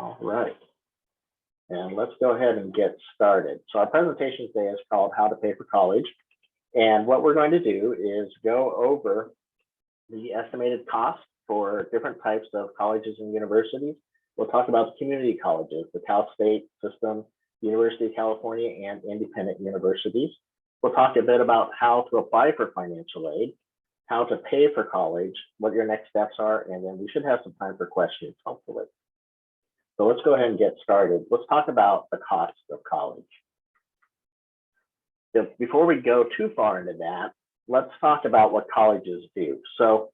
All right. And let's go ahead and get started. So our presentation today is called How to Pay for College. And what we're going to do is go over the estimated cost for different types of colleges and universities. We'll talk about the community colleges, the Cal State system, University of California, and independent universities. We'll talk a bit about how to apply for financial aid, how to pay for college, what your next steps are, and then we should have some time for questions, hopefully. So let's go ahead and get started. Let's talk about the cost of college. So before we go too far into that, let's talk about what colleges do. So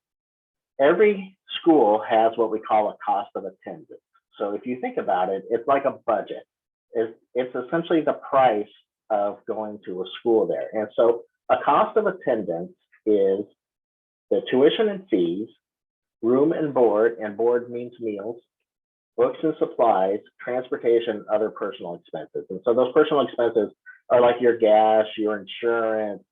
every school has what we call a cost of attendance. So if you think about it, it's like a budget. It's essentially the price of going to a school there. And so a cost of attendance is the tuition and fees, room and board means meals, books and supplies, transportation, other personal expenses. And so those personal expenses are like your gas, your insurance,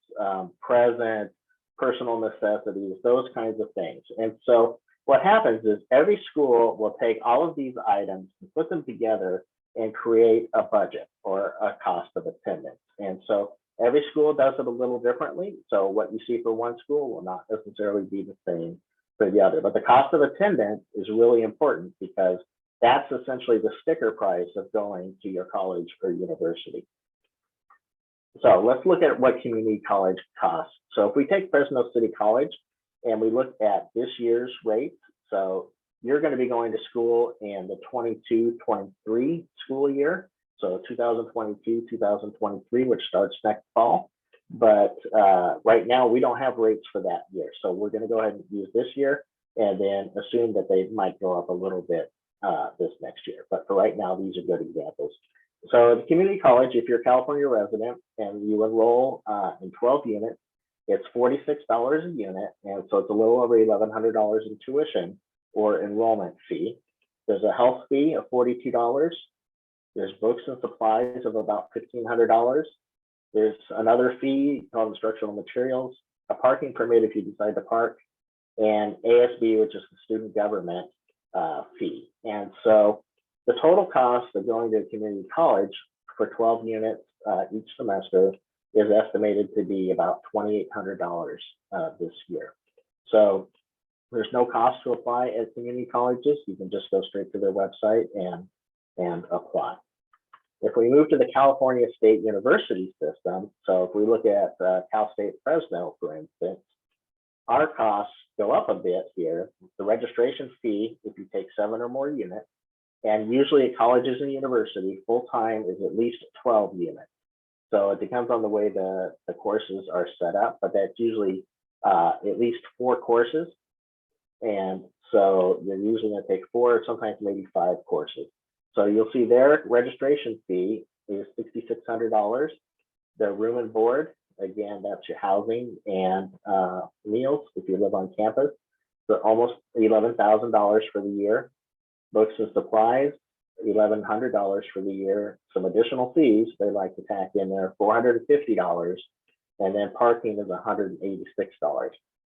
present, personal necessities, those kinds of things. And so what happens is every school will take all of these items and put them together and create a budget or a cost of attendance. And so every school does it a little differently. So what you see for one school will not necessarily be the same for the other. But the cost of attendance is really important because that's essentially the sticker price of going to your college or university. So let's look at what community college costs. So if we take Fresno City College and we look at this year's rates, so you're going to be going to school in the 22-23 school year. So 2022-2023, which starts next fall. But right now we don't have rates for that year. So we're going to go ahead and use this year and then assume that they might go up a little bit this next year. But for right now, these are good examples. So the community college, if you're a California resident and you enroll in 12 units, it's $46 a unit. And so it's a little over $1,100 in tuition or enrollment fee. There's a health fee of $42. There's books and supplies of about $1,500. There's another fee called instructional materials, a parking permit if you decide to park, and ASB, which is the student government fee. And so the total cost of going to a community college for 12 units each semester is estimated to be about $2,800 this year. So there's no cost to apply at community colleges. You can just go straight to their website and apply. If we move to the California State University system, so if we look at Cal State Fresno, for instance, our costs go up a bit here. The registration fee, if you take 7 or more units, and usually at colleges and universities, full-time is at least 12 units. So it depends on the way the courses are set up, but that's usually at least 4 courses. And so you're usually going to take 4, sometimes maybe 5 courses. So you'll see their registration fee is $6,600. Their room and board, again, that's your housing and meals if you live on campus. So almost $11,000 for the year. Books and supplies, $1,100 for the year. Some additional fees they like to tack in there, $450, and then parking is $186.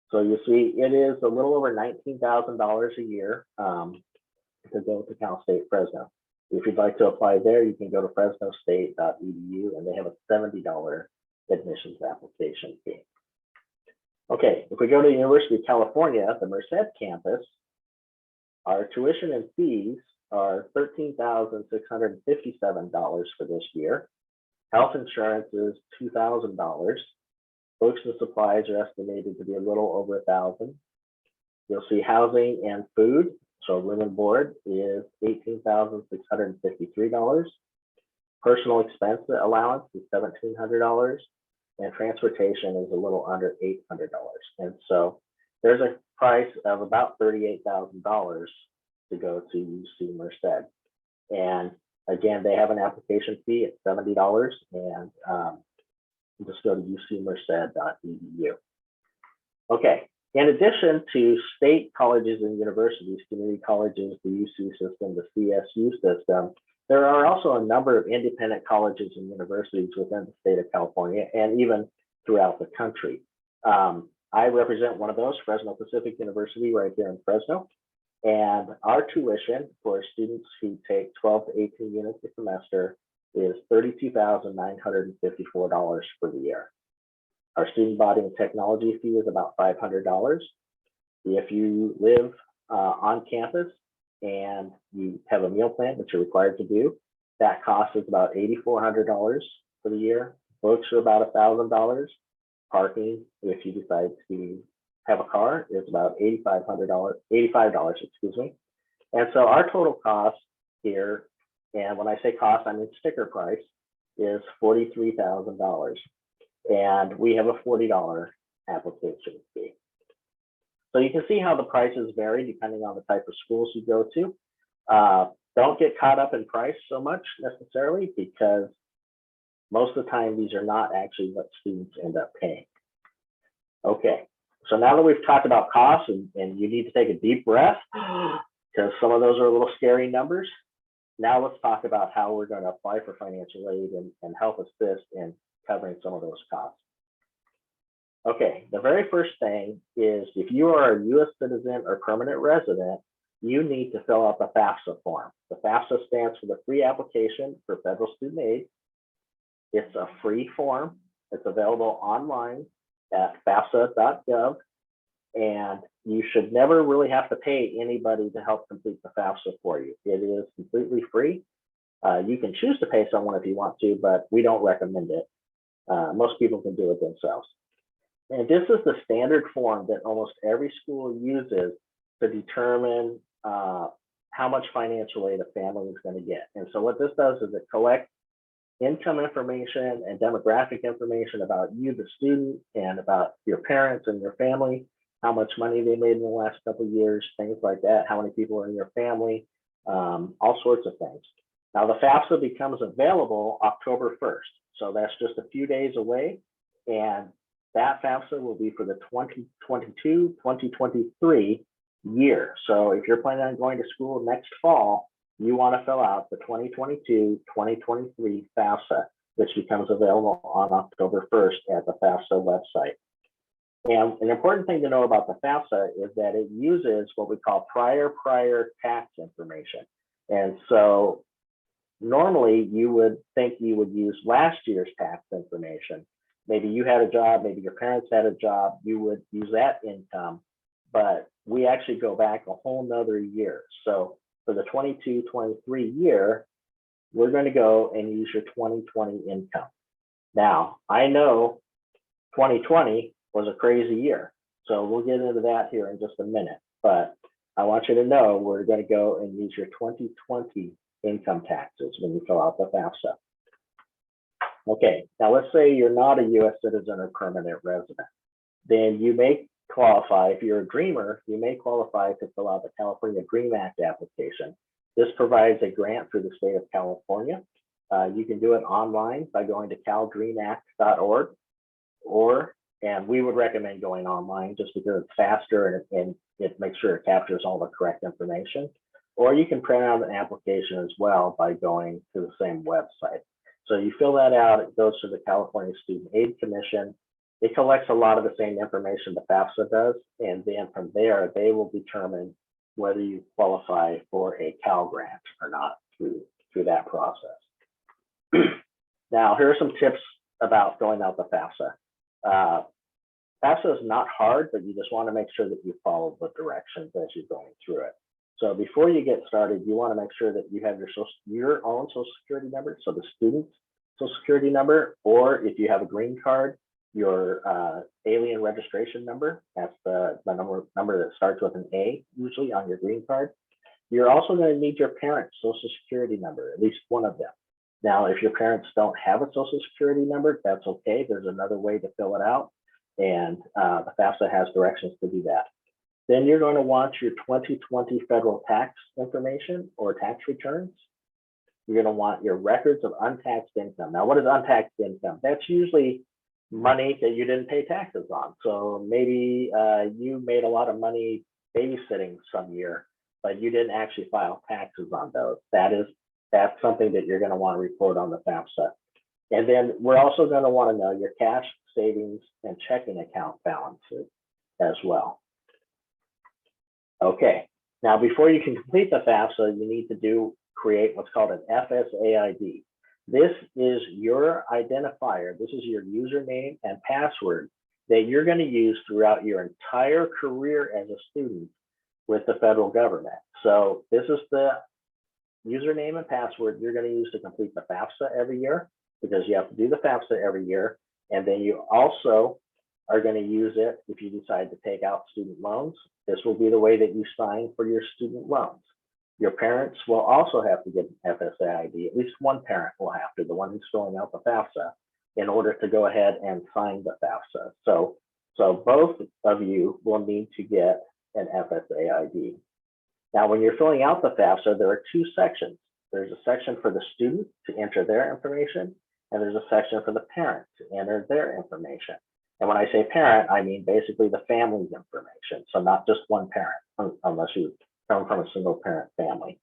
So you see, it is a little over $19,000 a year to go to Cal State Fresno. If you'd like to apply there, you can go to fresnostate.edu, and they have a $70 admissions application fee. Okay, if we go to the University of California, the Merced campus, our tuition and fees are $13,657 for this year. Health insurance is $2,000. Books and supplies are estimated to be a little over $1,000. You'll see housing and food, so room and board is $18,653. Personal expense allowance is $1,700, and transportation is a little under $800. And so there's a price of about $38,000 to go to UC Merced. And again, they have an application fee at $70, and just go to ucmerced.edu. Okay, in addition to state colleges and universities, community colleges, the UC system, the CSU system, there are also a number of independent colleges and universities within the state of California and even throughout the country. I represent one of those, Fresno Pacific University, right here in Fresno. And our tuition for students who take 12 to 18 units a semester is $32,954 for the year. Our student body and technology fee is about $500. If you live on campus and you have a meal plan, which you're required to do, that cost is about $8,400 for the year. Books are about $1,000. Parking, if you decide to have a car, is about $85, excuse me. And so our total cost here, and when I say cost, I mean sticker price, is $43,000. And we have a $40 application fee. So you can see how the prices vary depending on the type of schools you go to. Don't get caught up in price so much necessarily, because most of the time these are not actually what students end up paying. Okay, so now that we've talked about costs, and you need to take a deep breath because some of those are a little scary numbers. Now let's talk about how we're going to apply for financial aid and help assist in covering some of those costs. Okay, the very first thing is, if you are a U.S. citizen or permanent resident, you need to fill out the FAFSA form. The FAFSA stands for the Free Application for Federal Student Aid. It's a free form. It's available online at FAFSA.gov, and you should never really have to pay anybody to help complete the FAFSA for you. It is completely free. You can choose to pay someone if you want to, but we don't recommend it. Most people can do it themselves. And this is the standard form that almost every school uses to determine how much financial aid a family is going to get. And so what this does is it collects income information and demographic information about you, the student, and about your parents and your family, how much money they made in the last couple of years, things like that, how many people are in your family, all sorts of things. Now, the FAFSA becomes available October 1st. So that's just a few days away. And that FAFSA will be for the 2022-2023 year. So if you're planning on going to school next fall, you want to fill out the 2022-2023 FAFSA, which becomes available on October 1st at the FAFSA website. And an important thing to know about the FAFSA is that it uses what we call prior tax information. And so normally you would think you would use last year's tax information. Maybe you had a job, maybe your parents had a job, you would use that income, but we actually go back a whole nother year. So for the 22-23 year, we're going to go and use your 2020 income. Now, I know 2020 was a crazy year, so we'll get into that here in just a minute, but I want you to know we're going to go and use your 2020 income taxes when you fill out the FAFSA. Okay, now let's say you're not a U.S. citizen or permanent resident. Then you may qualify, if you're a dreamer, you may qualify to fill out the California Dream Act application. This provides a grant through the state of California. You can do it online by going to caldreamact.org, and we would recommend going online just because it's faster and it makes sure it captures all the correct information. Or you can print out an application as well by going to the same website. So you fill that out, it goes to the California Student Aid Commission. It collects a lot of the same information the FAFSA does, and then from there, they will determine whether you qualify for a Cal grant or not through that process. Now, here are some tips about filling out the FAFSA. FAFSA is not hard, but you just want to make sure that you follow the directions as you're going through it. So before you get started, you want to make sure that you have your own Social Security number, so the student's Social Security number, or if you have a green card, your alien registration number. That's the number that starts with an A, usually on your green card. You're also going to need your parents' Social Security number, at least one of them. Now, if your parents don't have a Social Security number, that's okay. There's another way to fill it out, and the FAFSA has directions to do that. Then you're going to want your 2020 federal tax information or tax returns. You're going to want your records of untaxed income. Now, what is untaxed income? That's usually money that you didn't pay taxes on. So maybe you made a lot of money babysitting some year, but you didn't actually file taxes on those. That's something that you're going to want to report on the FAFSA. And then we're also going to want to know your cash, savings, and checking account balances as well. Okay, Now, before you can complete the FAFSA, you need to create what's called an FSAID. This is your identifier. This is your username and password that you're going to use throughout your entire career as a student with the federal government. So this is the username and password you're going to use to complete the FAFSA every year, because you have to do the FAFSA every year. And then you also are going to use it if you decide to take out student loans. This will be the way that you sign for your student loans. Your parents will also have to get an FSA ID. At least one parent will have to, the one who's filling out the FAFSA, in order to go ahead and sign the FAFSA. So both of you will need to get an FSA ID. Now, when you're filling out the FAFSA, there are two sections. There's a section for the student to enter their information, and there's a section for the parent to enter their information. And when I say parent, I mean basically the family's information. So not just one parent, unless you come from a single parent family.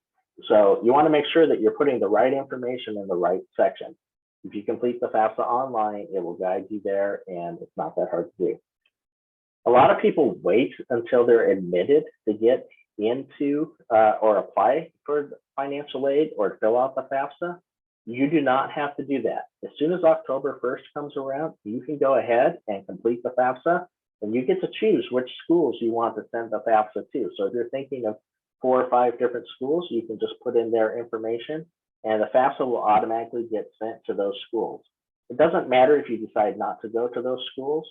So you want to make sure that you're putting the right information in the right section. If you complete the FAFSA online, it will guide you there, and it's not that hard to do. A lot of people wait until they're admitted to get into or apply for financial aid or fill out the FAFSA. You do not have to do that. As soon as October 1st comes around, you can go ahead and complete the FAFSA, and you get to choose which schools you want to send the FAFSA to. So if you're thinking of 4 or 5 different schools, you can just put in their information, and the FAFSA will automatically get sent to those schools. It doesn't matter if you decide not to go to those schools.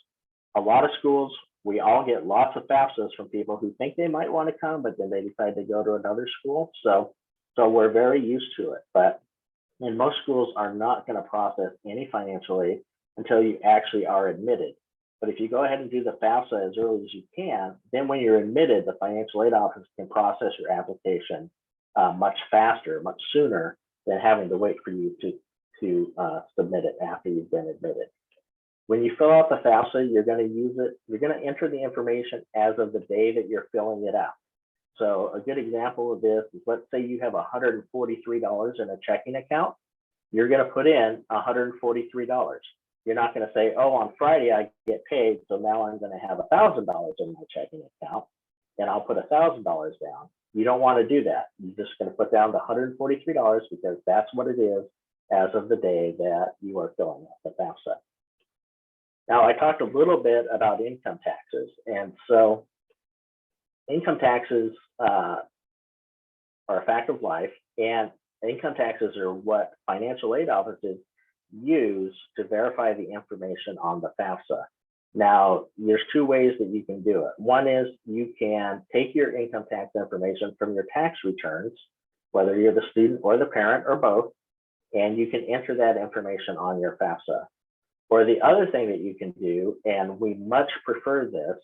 A lot of schools, we all get lots of FAFSAs from people who think they might want to come, but then they decide to go to another school. So we're very used to it. But and most schools are not going to process any financial aid until you actually are admitted. But if you go ahead and do the FAFSA as early as you can, then when you're admitted, the financial aid office can process your application much faster, much sooner than having to wait for you to submit it after you've been admitted. When you fill out the FAFSA, you're going to use it. You're going to enter the information as of the day that you're filling it out. So a good example of this is, let's say you have $143 in a checking account. You're going to put in $143. You're not going to say, oh, on Friday I get paid, so now I'm going to have $1,000 in my checking account, and I'll put $1,000 down. You don't want to do that. You're just going to put down the $143 because that's what it is as of the day that you are filling out the FAFSA. Now, I talked a little bit about income taxes, and so income taxes are a fact of life, and income taxes are what financial aid offices use to verify the information on the FAFSA. Now, there's 2 ways that you can do it. One is you can take your income tax information from your tax returns, whether you're the student or the parent or both, and you can enter that information on your FAFSA. Or the other thing that you can do, and we much prefer this,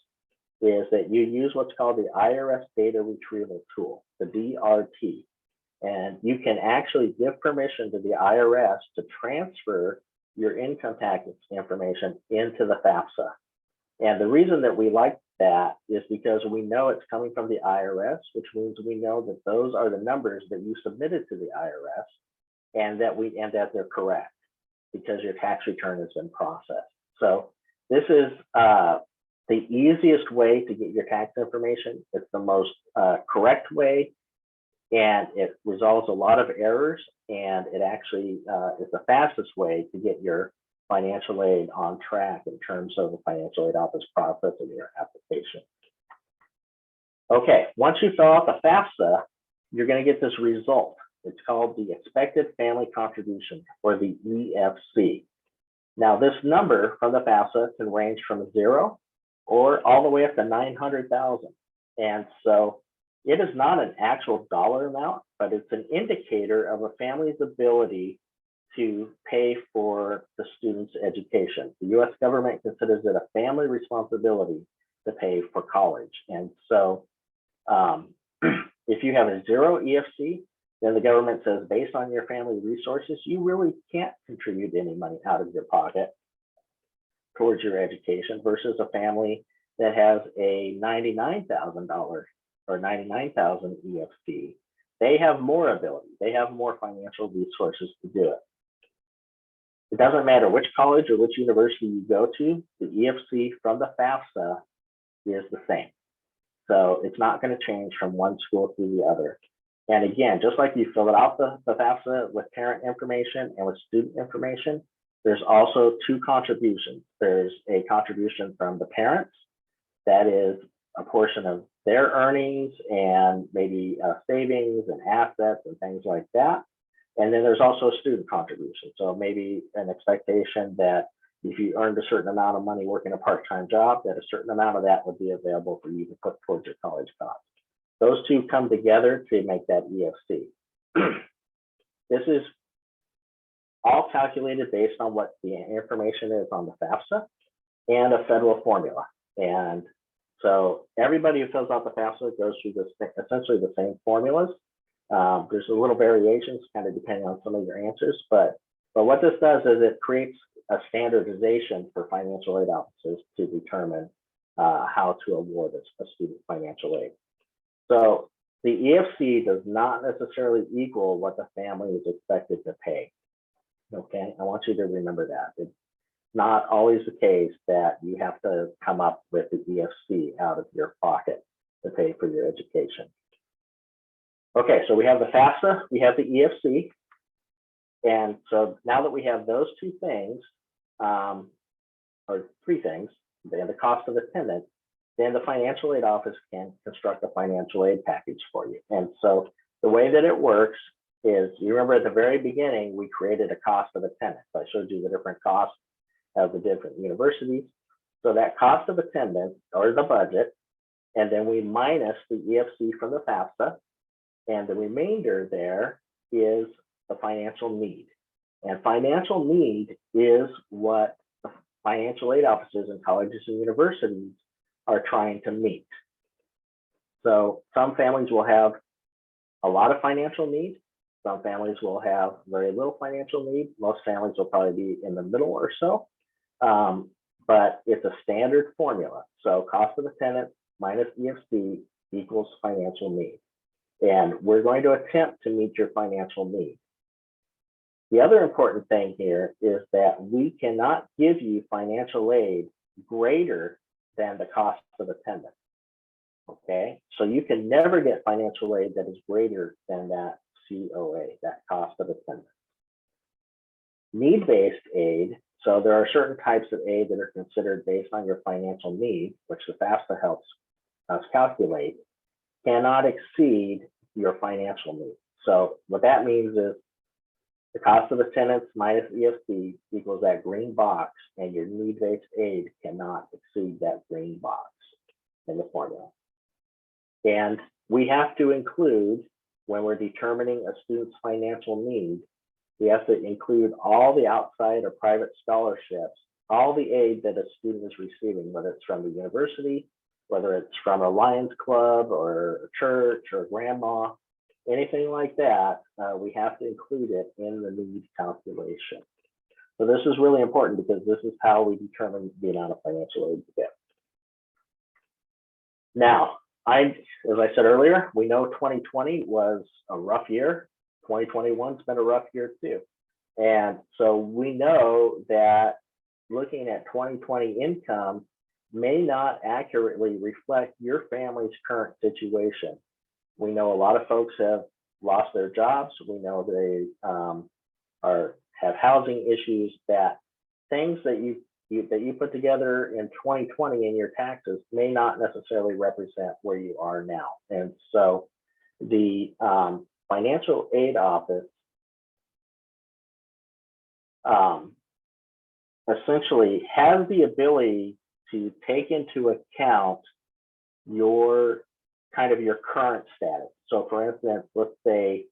is that you use what's called the IRS Data Retrieval Tool, the DRT. And you can actually give permission to the IRS to transfer your income tax information into the FAFSA. And the reason that we like that is because we know it's coming from the IRS, which means we know that those are the numbers that you submitted to the IRS, and that they're correct because your tax return has been processed. So this is the easiest way to get your tax information. It's the most correct way, and it resolves a lot of errors, and it actually is the fastest way to get your financial aid on track in terms of the financial aid office processing your application. Okay, once you fill out the FAFSA, you're going to get this result. It's called the Expected Family Contribution, or the EFC. Now, this number from the FAFSA can range from 0 or all the way up to 900,000. And so it is not an actual dollar amount, but it's an indicator of a family's ability to pay for the student's education. The U.S. government considers it a family responsibility to pay for college. And so if you have a 0 EFC, then the government says, based on your family resources, you really can't contribute any money out of your pocket towards your education, versus a family that has a $99,000 or 99,000 EFC. They have more ability. They have more financial resources to do it. It doesn't matter which college or which university you go to, the EFC from the FAFSA is the same. So it's not going to change from one school to the other. And again, just like you fill it out the FAFSA with parent information and with student information, there's also two contributions. There's a contribution from the parents, that is a portion of their earnings and maybe savings and assets and things like that. And then there's also a student contribution. So maybe an expectation that if you earned a certain amount of money working a part-time job, that a certain amount of that would be available for you to put towards your college costs. Those two come together to make that EFC. This is all calculated based on what the information is on the FAFSA and a federal formula. And so everybody who fills out the FAFSA goes through this, essentially the same formulas. There's a little variations kind of depending on some of your answers, but what this does is it creates a standardization for financial aid officers to determine how to award a student financial aid. So the EFC does not necessarily equal what the family is expected to pay. Okay, I want you to remember that. It's not always the case that you have to come up with the EFC out of your pocket to pay for your education. Okay, so we have the FAFSA, we have the EFC. And so now that we have those two things, or three things, and the cost of attendance, then the financial aid office can construct a financial aid package for you. And so the way that it works is, you remember at the very beginning, we created a cost of attendance. I showed you the different costs of the different universities. So that cost of attendance, or the budget, and then we minus the EFC from the FAFSA, and the remainder there is the financial need. And financial need is what financial aid officers in colleges and universities are trying to meet. So some families will have a lot of financial need. Some families will have very little financial need. Most families will probably be in the middle or so. But it's a standard formula. So cost of attendance minus EFC equals financial need. And we're going to attempt to meet your financial need. The other important thing here is that we cannot give you financial aid greater than the cost of attendance. Okay, so you can never get financial aid that is greater than that COA, that cost of attendance. Need-based aid, so there are certain types of aid that are considered based on your financial need, which the FAFSA helps us calculate, cannot exceed your financial need. So what that means is the cost of attendance minus EFC equals that green box, and your need-based aid cannot exceed that green box in the formula. And we have to include, when we're determining a student's financial need, we have to include all the outside or private scholarships, all the aid that a student is receiving, whether it's from the university, whether it's from a Lions Club or a church or grandma, anything like that, we have to include it in the need calculation. So this is really important because this is how we determine the amount of financial aid to get. Now, as I said earlier, we know 2020 was a rough year. 2021's been a rough year too. And so we know that looking at 2020 income may not accurately reflect your family's current situation. We know a lot of folks have lost their jobs. We know they have housing issues, that things that you put together in 2020 in your taxes may not necessarily represent where you are now. And so the financial aid office essentially has the ability to take into account your your current status. So for instance, let's say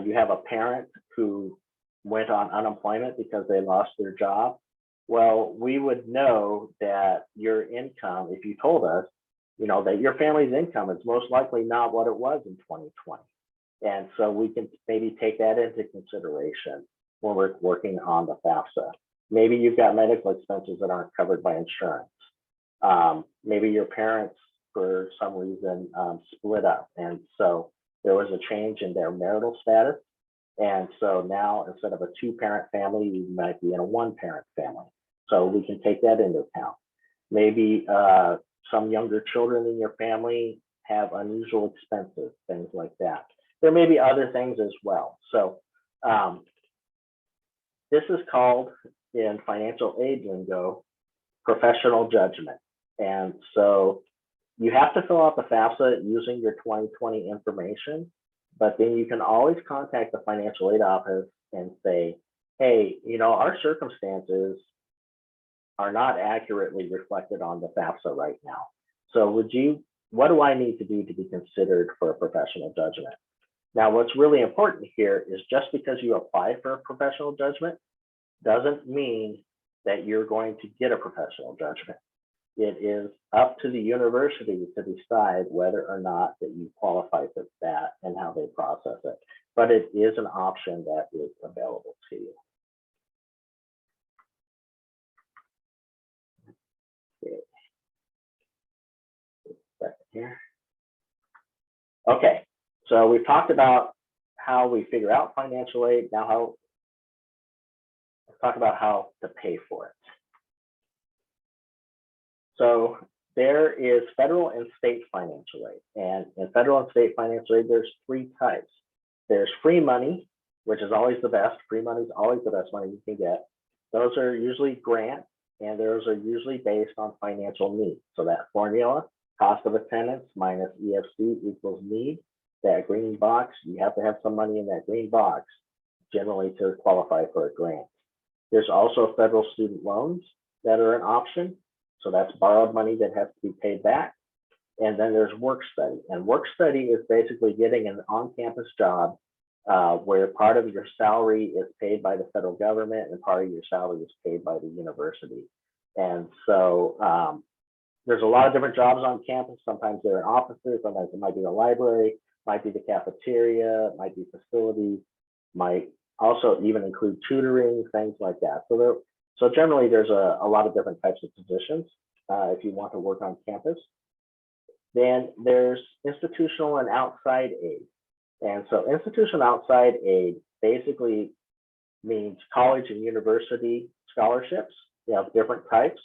you have a parent who went on unemployment because they lost their job. Well, we would know that your income, if you told us, that your family's income is most likely not what it was in 2020. And so we can maybe take that into consideration when we're working on the FAFSA. Maybe you've got medical expenses that aren't covered by insurance. Maybe your parents, for some reason, split up. And so there was a change in their marital status. And so now, instead of a two-parent family, you might be in a one-parent family. So we can take that into account. Maybe some younger children in your family have unusual expenses, things like that. There may be other things as well. So this is called, in financial aid lingo, professional judgment. And so you have to fill out the FAFSA using your 2020 information, but then you can always contact the financial aid office and say, hey, our circumstances are not accurately reflected on the FAFSA right now. So what do I need to do to be considered for a professional judgment? Now, what's really important here is just because you apply for a professional judgment doesn't mean that you're going to get a professional judgment. It is up to the university to decide whether or not that you qualify for that and how they process it. But it is an option that is available to you. Here. Okay, so we've talked about how we figure out financial aid. Now, let's talk about how to pay for it. So there is federal and state financial aid. And in federal and state financial aid, there's three types. There's free money, which is always the best. Free money is always the best money you can get. Those are usually grants, and those are usually based on financial need. So that formula, cost of attendance minus EFC equals need. That green box, you have to have some money in that green box generally to qualify for a grant. There's also federal student loans that are an option. So that's borrowed money that has to be paid back. And then there's work study. And work study is basically getting an on-campus job where part of your salary is paid by the federal government and part of your salary is paid by the university. And so there's a lot of different jobs on campus. Sometimes they're in offices, sometimes it might be the library, might be the cafeteria, might be facilities, might also even include tutoring, things like that. So generally there's a lot of different types of positions if you want to work on campus. Then there's institutional and outside aid. And so institutional outside aid basically means college and university scholarships. You have different types.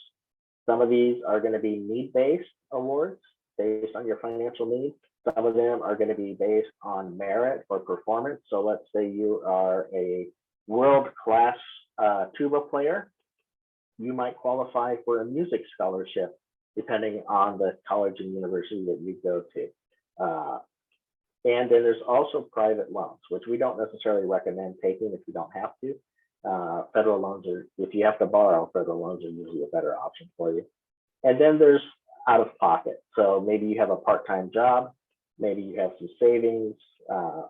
Some of these are going to be need-based awards based on your financial needs. Some of them are going to be based on merit or performance. So let's say you are a world-class tuba player. You might qualify for a music scholarship depending on the college and university that you go to. And then there's also private loans, which we don't necessarily recommend taking if you don't have to. Federal loans are, if you have to borrow, federal loans are usually a better option for you. And then there's out of pocket. So maybe you have a part-time job, maybe you have some savings,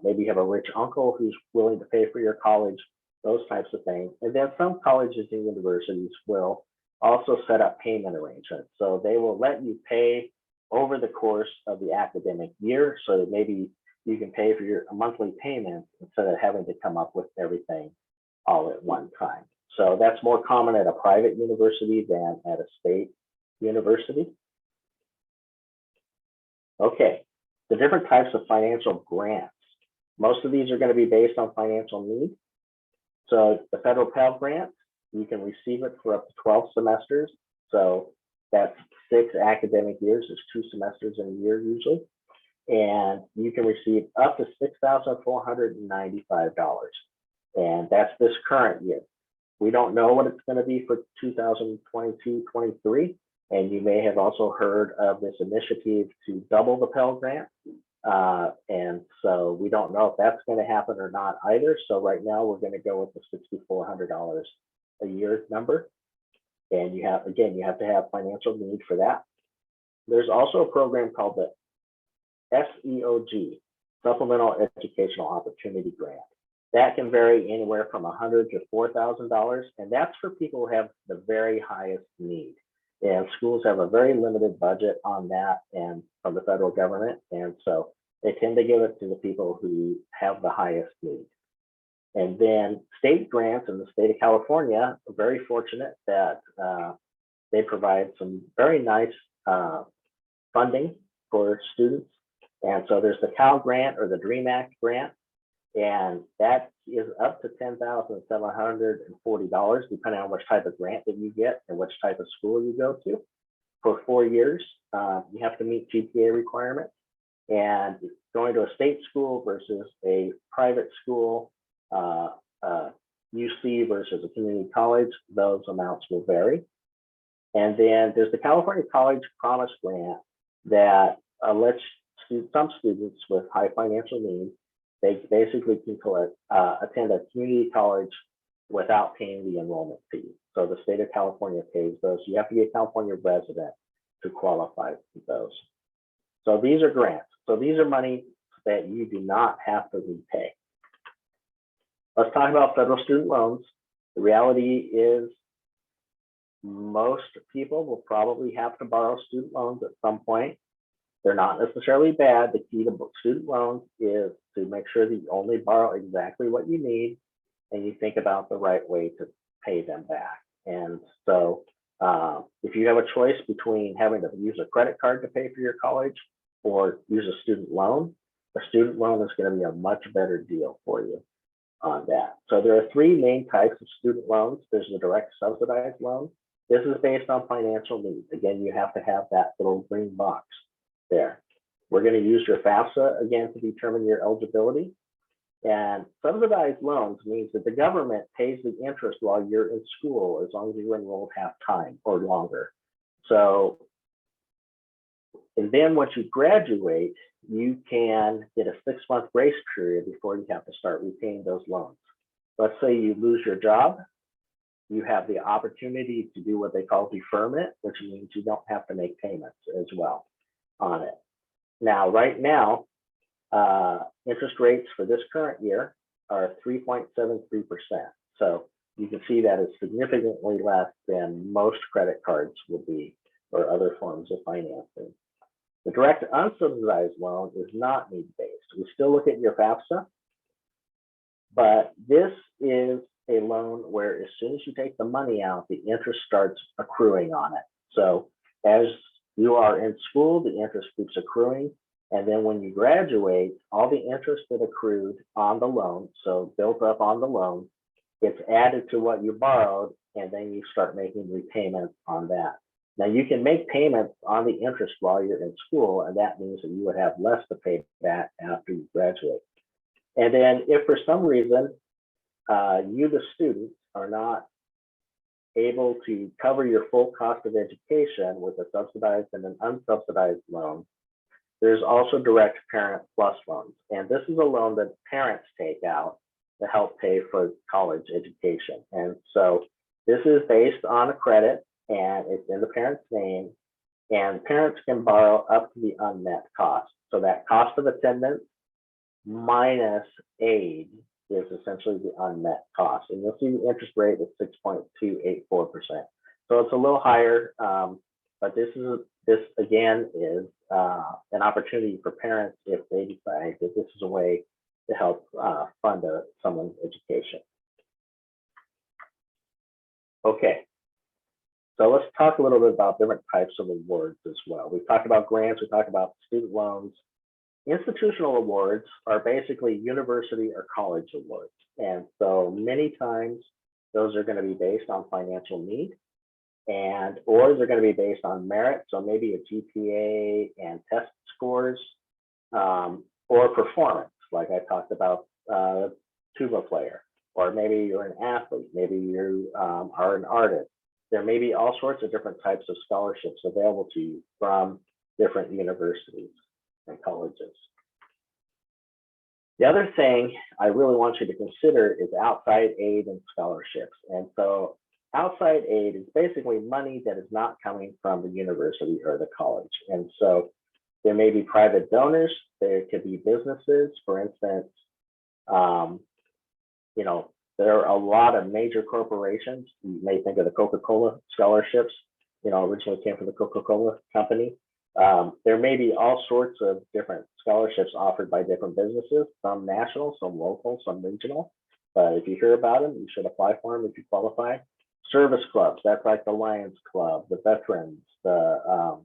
maybe you have a rich uncle who's willing to pay for your college, those types of things. And then some colleges and universities will also set up payment arrangements. So they will let you pay over the course of the academic year so that maybe you can pay for your monthly payments instead of having to come up with everything all at one time. So that's more common at a private university than at a state university. Okay, the different types of financial grants. Most of these are going to be based on financial need. So the federal Pell Grant, you can receive it for up to 12 semesters. So that's 6 academic years. There's 2 semesters in a year usually. And you can receive up to $6,495. And that's this current year. We don't know what it's going to be for 2022-23. And you may have also heard of this initiative to double the Pell Grant. And so we don't know if that's going to happen or not either. So right now we're going to go with the $6,400 a year number. And you have, again, you have to have financial need for that. There's also a program called the SEOG, Supplemental Educational Opportunity Grant. That can vary anywhere from $100 to $4,000. And that's for people who have the very highest need. And schools have a very limited budget on that and from the federal government. And so they tend to give it to the people who have the highest need. And then state grants in the state of California are very fortunate that they provide some very nice funding for students. And so there's the Cal Grant or the DREAM Act grant. And that is up to $10,740, depending on which type of grant that you get and which type of school you go to. For 4 years, you have to meet GPA requirements. And going to a state school versus a private school, UC versus a community college, those amounts will vary. And then there's the California College Promise Grant that lets some students with high financial needs, they basically can attend a community college without paying the enrollment fee. So the state of California pays those. You have to be a California resident to qualify for those. So these are grants. So these are money that you do not have to repay. Let's talk about federal student loans. The reality is most people will probably have to borrow student loans at some point. They're not necessarily bad. The key to student loans is to make sure that you only borrow exactly what you need and you think about the right way to pay them back. And so if you have a choice between having to use a credit card to pay for your college or use a student loan is going to be a much better deal for you on that. So there are three main types of student loans. There's the direct subsidized loan. This is based on financial needs. Again, you have to have that little green box there. We're going to use your FAFSA again to determine your eligibility. And subsidized loans means that the government pays the interest while you're in school, as long as you're enrolled half time or longer. So, and then once you graduate, you can get a 6-month grace period before you have to start repaying those loans. Let's say you lose your job, you have the opportunity to do what they call deferment, which means you don't have to make payments as well on it. Now, right now, interest rates for this current year are 3.73%. So you can see that is significantly less than most credit cards would be or other forms of financing. The direct unsubsidized loan is not need-based. We still look at your FAFSA, but this is a loan where as soon as you take the money out, the interest starts accruing on it. So as you are in school, the interest keeps accruing. And then when you graduate, all the interest that accrued on the loan, so built up on the loan, gets added to what you borrowed, and then you start making repayments on that. Now you can make payments on the interest while you're in school, and that means that you would have less to pay back after you graduate. And then if for some reason you, the student, are not able to cover your full cost of education with a subsidized and an unsubsidized loan, there's also direct parent plus loans. And this is a loan that parents take out to help pay for college education. And so this is based on a credit and it's in the parent's name, and parents can borrow up to the unmet cost. So that cost of attendance minus aid is essentially the unmet cost. And you'll see the interest rate is 6.284%. So it's a little higher, but this again is an opportunity for parents if they decide that this is a way to help fund someone's education. Okay, so let's talk a little bit about different types of awards as well. We talked about grants, we talked about student loans. Institutional awards are basically university or college awards. And so many times those are going to be based on financial need, or they're going to be based on merit. So maybe a GPA and test scores, or performance, like I talked about, tuba player, or maybe you're an athlete, maybe you are an artist. There may be all sorts of different types of scholarships available to you from different universities and colleges. The other thing I really want you to consider is outside aid and scholarships. And so outside aid is basically money that is not coming from the university or the college. And so there may be private donors, there could be businesses. For instance, there are a lot of major corporations. You may think of the Coca-Cola scholarships, originally came from the Coca-Cola company. There may be all sorts of different scholarships offered by different businesses, some national, some local, some regional. But if you hear about them, you should apply for them if you qualify. Service clubs, that's like the Lions Club, the Veterans, the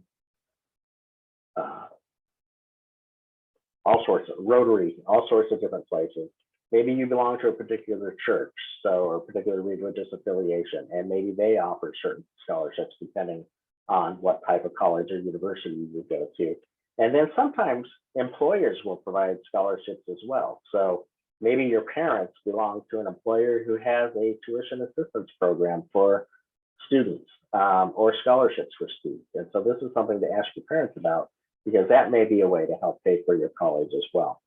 all sorts of Rotary, all sorts of different places. Maybe you belong to a particular church, or a particular religious affiliation, and maybe they offer certain scholarships depending on what type of college or university you go to. And then sometimes employers will provide scholarships as well. So maybe your parents belong to an employer who has a tuition assistance program for students, or scholarships for students. And so this is something to ask your parents about, because that may be a way to help pay for your college as well.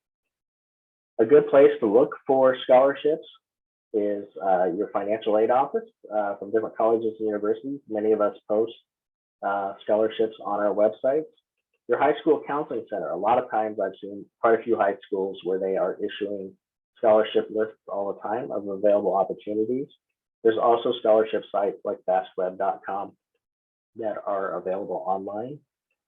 A good place to look for scholarships is your financial aid office from different colleges and universities. Many of us post scholarships on our websites. Your high school counseling center. A lot of times I've seen quite a few high schools where they are issuing scholarship lists all the time of available opportunities. There's also scholarship sites like FAFSA that are available online.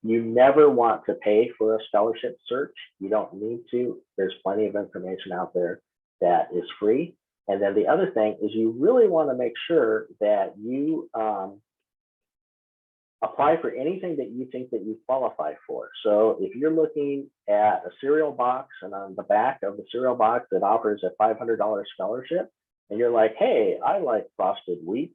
You never want to pay for a scholarship search. You don't need to. There's plenty of information out there that is free. And then the other thing is you really want to make sure that you apply for anything that you think that you qualify for. So if you're looking at a cereal box and on the back of the cereal box it offers a $500 scholarship, and you're like, hey, I like frosted wheat,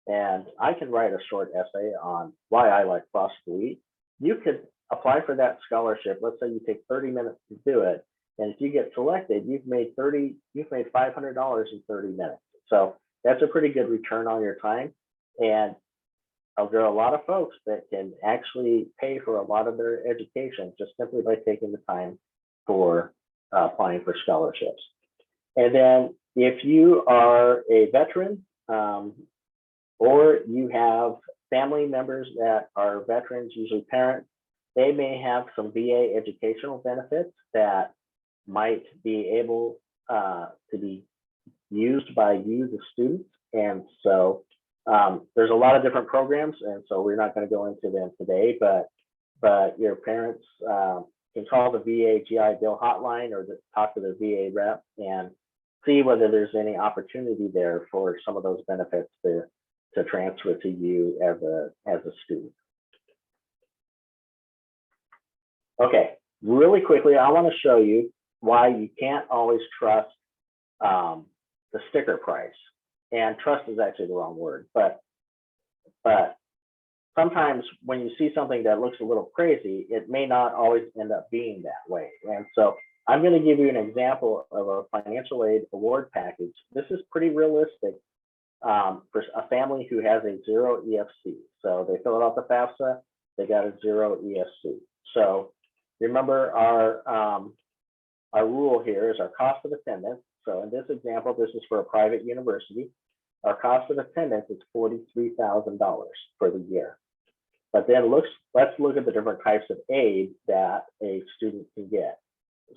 and I can write a short essay on why I like frosted wheat, you could apply for that scholarship. Let's say you take 30 minutes to do it. And if you get selected, you've made $500 in 30 minutes. So that's a pretty good return on your time. And there are a lot of folks that can actually pay for a lot of their education just simply by taking the time for applying for scholarships. And then if you are a veteran, or you have family members that are veterans, usually parents, they may have some VA educational benefits that might be able to be used by you, the students. And so there's a lot of different programs, and so we're not going to go into them today, but your parents can call the VA GI Bill hotline or talk to the VA rep and see whether there's any opportunity there for some of those benefits to transfer to you as a student. Okay, really quickly, I want to show you why you can't always trust the sticker price. And trust is actually the wrong word, but sometimes when you see something that looks a little crazy, it may not always end up being that way. And so I'm going to give you an example of a financial aid award package. This is pretty realistic for a family who has a 0 EFC. So they filled out the FAFSA, they got a 0 EFC. So remember our rule here is our cost of attendance. So in this example, this is for a private university. Our cost of attendance is $43,000 for the year. But then let's look at the different types of aid that a student can get.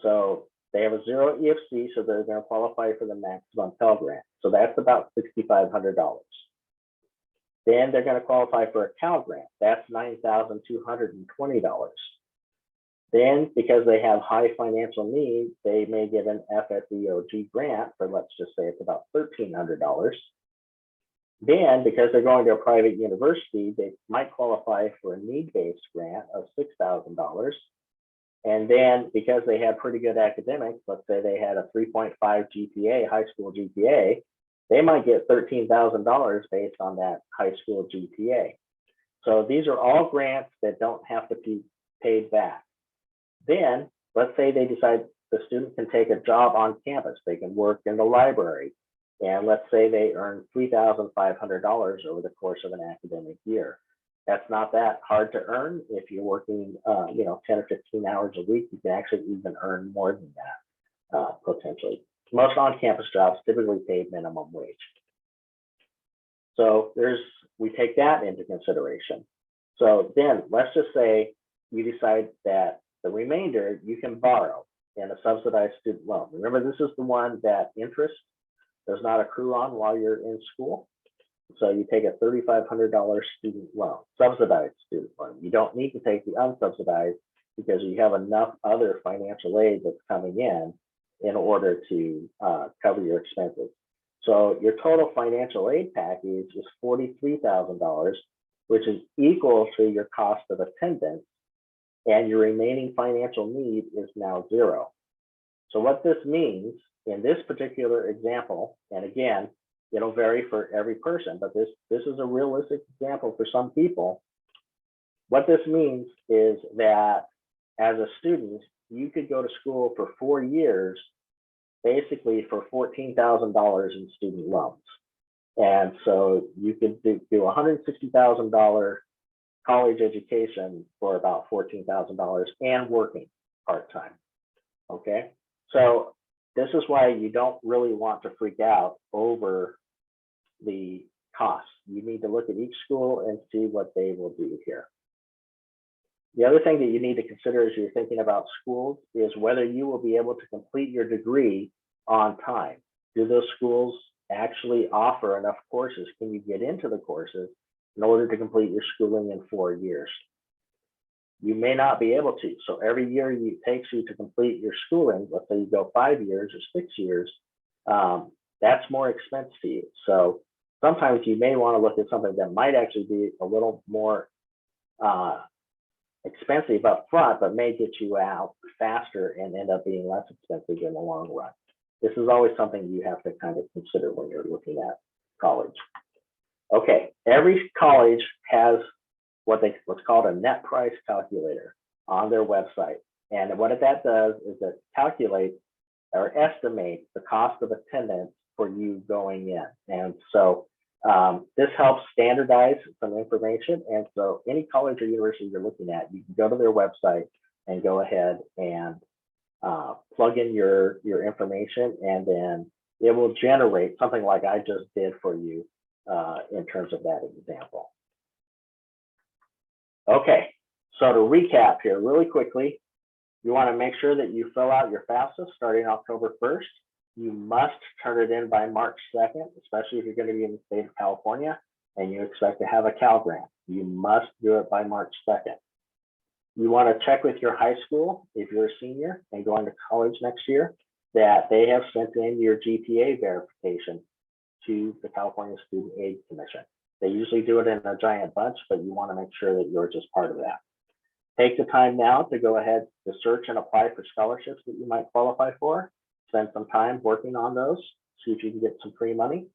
So they have a 0 EFC, so they're going to qualify for the maximum Pell Grant. So that's about $6,500. Then they're going to qualify for a Cal Grant. That's $9,220. Then, because they have high financial needs, they may get an FSEOG grant for, let's just say it's about $1,300. Then, because they're going to a private university, they might qualify for a need-based grant of $6,000. And then, because they had pretty good academics, let's say they had a 3.5 GPA, high school GPA, they might get $13,000 based on that high school GPA. So these are all grants that don't have to be paid back. Then, let's say they decide the student can take a job on campus. They can work in the library. And let's say they earn $3,500 over the course of an academic year. That's not that hard to earn. If you're working 10 or 15 hours a week, you can actually even earn more than that, potentially. Most on-campus jobs typically pay minimum wage. So we take that into consideration. So then let's just say you decide that the remainder you can borrow in a subsidized student loan. Remember, this is the one that interest does not accrue on while you're in school. So you take a $3,500 student loan, subsidized student loan. You don't need to take the unsubsidized because you have enough other financial aid that's coming in order to cover your expenses. So your total financial aid package is $43,000, which is equal to your cost of attendance, and your remaining financial need is now 0. So what this means in this particular example, and again, it'll vary for every person, but this is a realistic example for some people. What this means is that as a student, you could go to school for 4 years, basically for $14,000 in student loans. And so you could do $160,000 college education for about $14,000 and working part-time. Okay, so this is why you don't really want to freak out over the costs. You need to look at each school and see what they will do here. The other thing that you need to consider as you're thinking about schools is whether you will be able to complete your degree on time. Do those schools actually offer enough courses? Can you get into the courses in order to complete your schooling in 4 years? You may not be able to. So every year it takes you to complete your schooling, let's say you go 5 years or 6 years, that's more expense to you. So sometimes you may want to look at something that might actually be a little more expensive up front, but may get you out faster and end up being less expensive in the long run. This is always something you have to kind of consider when you're looking at college. Okay, every college has what's called a net price calculator on their website. And what that does is it calculates or estimates the cost of attendance for you going in. And so this helps standardize some information. And so any college or university you're looking at, you can go to their website and go ahead and plug in your information, and then it will generate something like I just did for you in terms of that example. Okay, so to recap here really quickly, you want to make sure that you fill out your FAFSA starting October 1st. You must turn it in by March 2nd, especially if you're going to be in the state of California and you expect to have a Cal Grant. You must do it by March 2nd. You want to check with your high school if you're a senior and going to college next year that they have sent in your GPA verification to the California Student Aid Commission. They usually do it in a giant bunch, but you want to make sure that yours is part of that. Take the time now to go ahead to search and apply for scholarships that you might qualify for. Spend some time working on those, see if you can get some free money.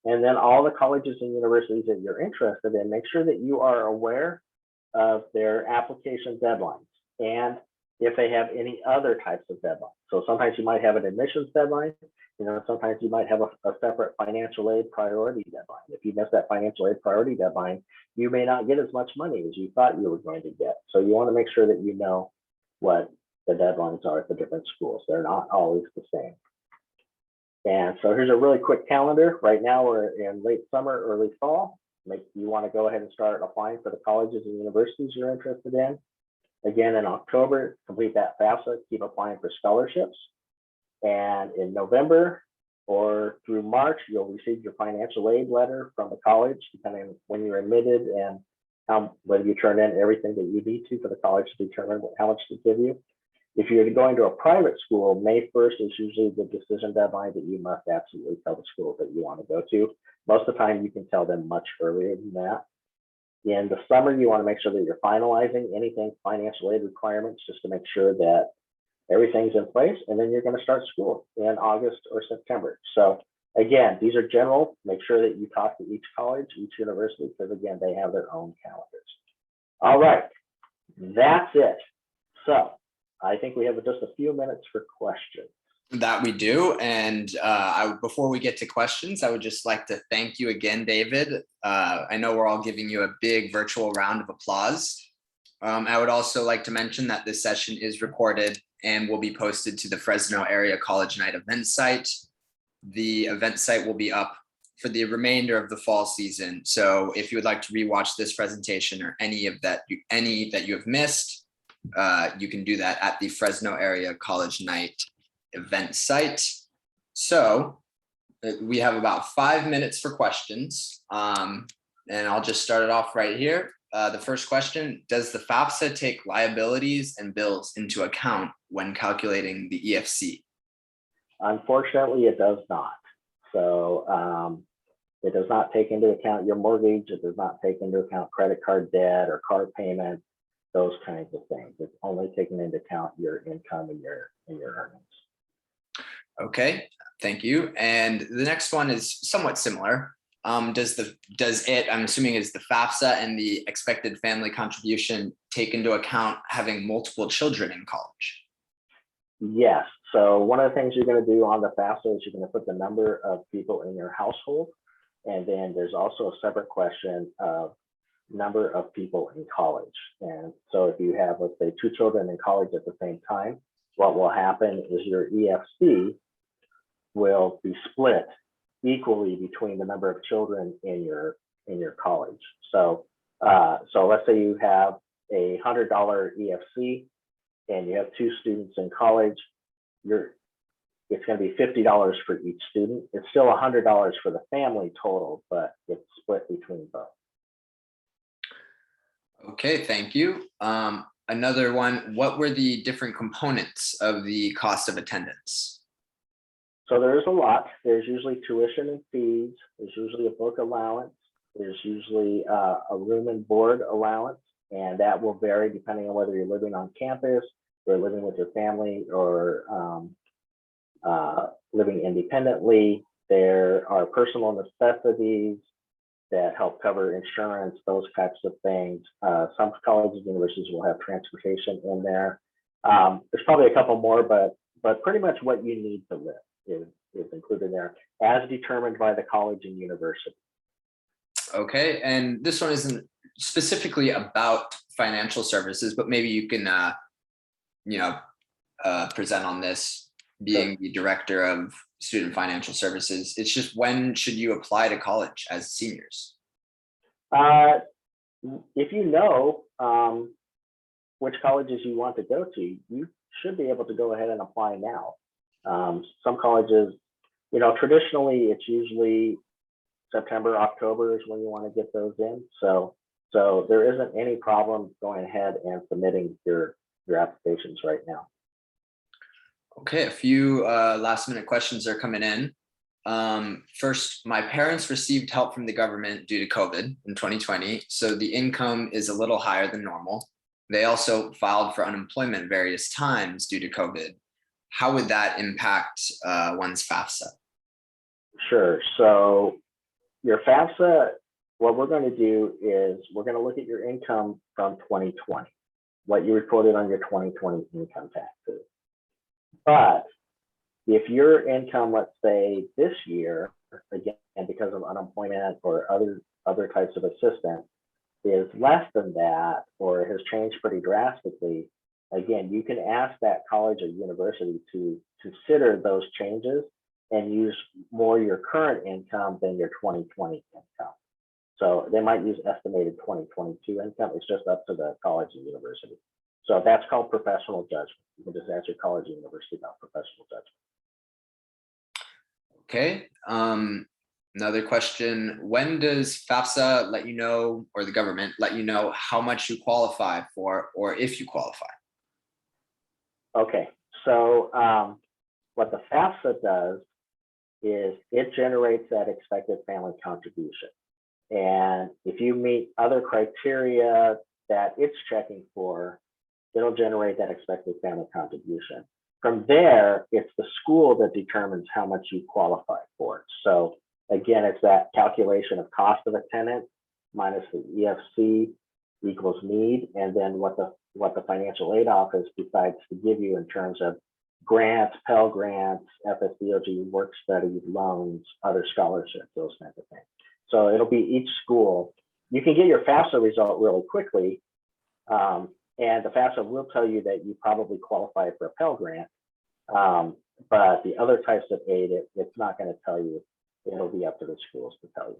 And then all the colleges and universities that you're interested in, make sure that you are aware of their application deadlines and if they have any other types of deadlines. So sometimes you might have an admissions deadline. Sometimes you might have a separate financial aid priority deadline. If you miss that financial aid priority deadline, you may not get as much money as you thought you were going to get. So you want to make sure that you know what the deadlines are at the different schools. They're not always the same. And so here's a really quick calendar. Right now we're in late summer, early fall. You want to go ahead and start applying for the colleges and universities you're interested in. Again, in October, complete that FAFSA, keep applying for scholarships. And in November or through March, you'll receive your financial aid letter from the college, depending on when you're admitted and whether you turn in everything that you need to for the college to determine how much to give you. If you're going to a private school, May 1st is usually the decision deadline that you must absolutely tell the school that you want to go to. Most of the time, you can tell them much earlier than that. In the summer, you want to make sure that you're finalizing anything financial aid requirements just to make sure that everything's in place, and then you're going to start school in August or September. So again, these are general. Make sure that you talk to each college, each university, because again, they have their own calendars. All right, that's it. So I think we have just a few minutes for questions. That we do. And before we get to questions, I would just like to thank you again, David. I know we're all giving you a big virtual round of applause. I would also like to mention that this session is recorded and will be posted to the Fresno Area College Night event site. The event site will be up for the remainder of the fall season. So if you would like to rewatch this presentation or any that you have missed, you can do that at the Fresno Area College Night event site. So we have about 5 minutes for questions. And I'll just start it off right here. The first question, does the FAFSA take liabilities and bills into account when calculating the EFC? Unfortunately, it does not. So it does not take into account your mortgage. It does not take into account credit card debt or car payment, those kinds of things. It's only taking into account your income and your earnings. Okay, thank you. And the next one is somewhat similar. does it, I'm assuming is the FAFSA and the expected family contribution take into account having multiple children in college? Yes. So one of the things you're going to do on the FAFSA is you're going to put the number of people in your household. And then there's also a separate question of number of people in college. And so if you have, let's say, 2 children in college at the same time, what will happen is your EFC will be split equally between the number of children in your college. So let's say you have a $100 EFC and you have 2 students in college, it's going to be $50 for each student. It's still $100 for the family total, but it's split between both. Okay, thank you. Another one, what were the different components of the cost of attendance? So there's a lot. There's usually tuition and fees. There's usually a book allowance. There's usually a room and board allowance, and that will vary depending on whether you're living on campus or living with your family or living independently. There are personal necessities that help cover insurance, those types of things. Some colleges and universities will have transportation in there. There's probably a couple more, but pretty much what you need to live is included there, as determined by the college and university. Okay, and this one isn't specifically about financial services, but maybe you can, present on this, being the director of student financial services. It's just, when should you apply to college as seniors? If you know which colleges you want to go to, you should be able to go ahead and apply now. Some colleges, traditionally it's usually September, October is when you want to get those in. So there isn't any problem going ahead and submitting your applications right now. Okay, a few last minute questions are coming in. First, my parents received help from the government due to COVID in 2020, so the income is a little higher than normal. They also filed for unemployment various times due to COVID. How would that impact one's FAFSA? Sure. So your FAFSA, what we're going to do is we're going to look at your income from 2020, what you reported on your 2020 income taxes. But if your income, let's say this year, again, because of unemployment or other types of assistance, is less than that or has changed pretty drastically, again, you can ask that college or university to consider those changes and use more your current income than your 2020 income. So they might use estimated 2022 income. It's just up to the college and university. So that's called professional judgment. You can just ask your college and university about professional judgment. Okay. Another question, when does FAFSA let you know, or the government let you know, how much you qualify for, or if you qualify? Okay, so what the FAFSA does is it generates that expected family contribution. And if you meet other criteria that it's checking for, it'll generate that expected family contribution. From there, it's the school that determines how much you qualify for. So again, it's that calculation of cost of attendance minus the EFC equals need, and then what the financial aid office decides to give you in terms of grants, Pell grants, FSDOG, work study, loans, other scholarships, those kinds of things. So it'll be each school. You can get your FAFSA result really quickly, and the FAFSA will tell you that you probably qualify for a Pell grant, but the other types of aid, it's not going to tell you. It'll be up to the schools to tell you.